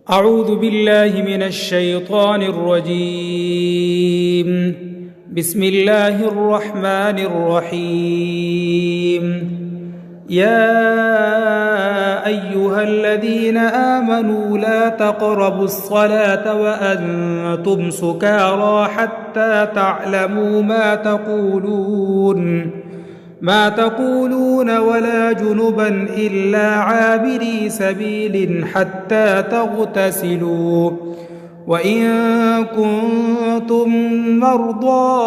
أعوذ بالله من الشيطان الرجيم. بسم الله الرحمن الرحيم. يا أيها الذين آمنوا لا تقربوا الصلاة وأنتم سكارى حتى تعلموا ما تقولون ولا جنبا إلا عابري سبيل حتى تغتسلوا، وإن كنتم مرضى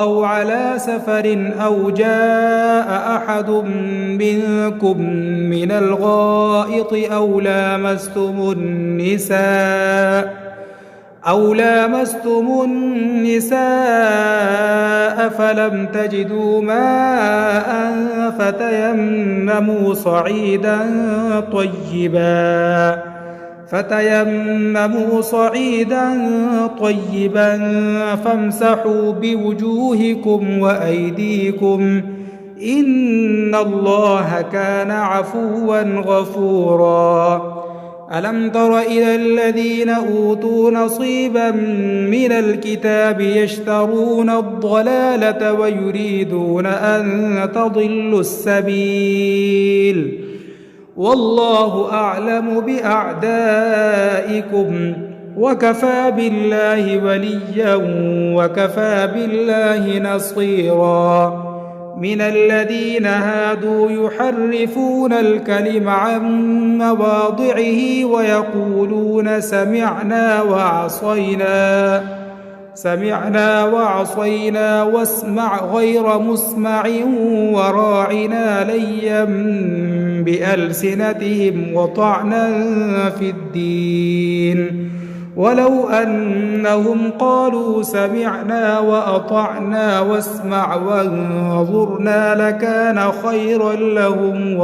أو على سفر أو جاء أحد منكم من الغائط أو لامستم النساء فلم تجدوا ماء فتيمموا صعيدا طيبا فامسحوا بوجوهكم وأيديكم، إن الله كان عفوا غفورا. ألم تر إلى الذين أوتوا نصيبا من الكتاب يشترون الضلالة ويريدون أن تضلوا السبيل، والله أعلم بأعدائكم، وكفى بالله وليا وكفى بالله نصيرا. من الذين هادوا يحرفون الكلم عن مواضعه ويقولون سمعنا وعصينا واسمع غير مسمع وراعنا ليا بألسنتهم وطعنا في الدين، ولو أنهم قالوا سمعنا وأطعنا واسمع وانظرنا لكان خيرا لهم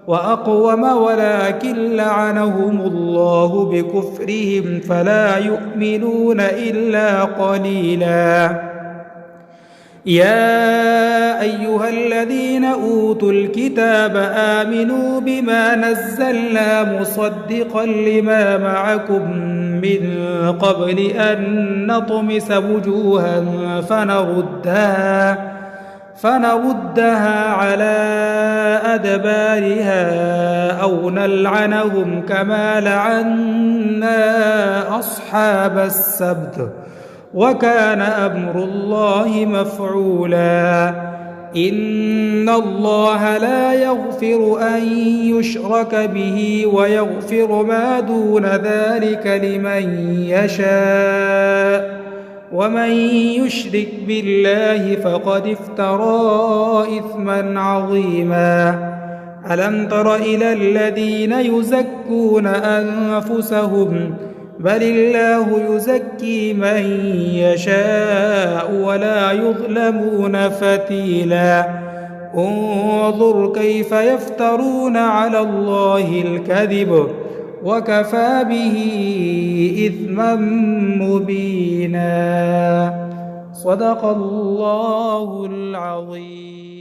وأقوم، ولكن لعنهم الله بكفرهم فلا يؤمنون إلا قليلا. يا أيها الذين أوتوا الكتاب آمنوا بما نزلنا مصدقا لما معكم من قبل أن نطمس وجوها فنردها على أدبارها أو نلعنهم كما لعنا أصحاب السبت، وكان أمر الله مفعولا. إن الله لا يغفر أن يشرك به ويغفر ما دون ذلك لمن يشاء، ومن يشرك بالله فقد افترى إثما عظيما. ألم تر إلى الذين يزكون أنفسهم بل الله يزكي من يشاء ولا يظلمون فتيلا. انظر كيف يفترون على الله الكذب وكفى به إثما مبينا. صدق الله العظيم.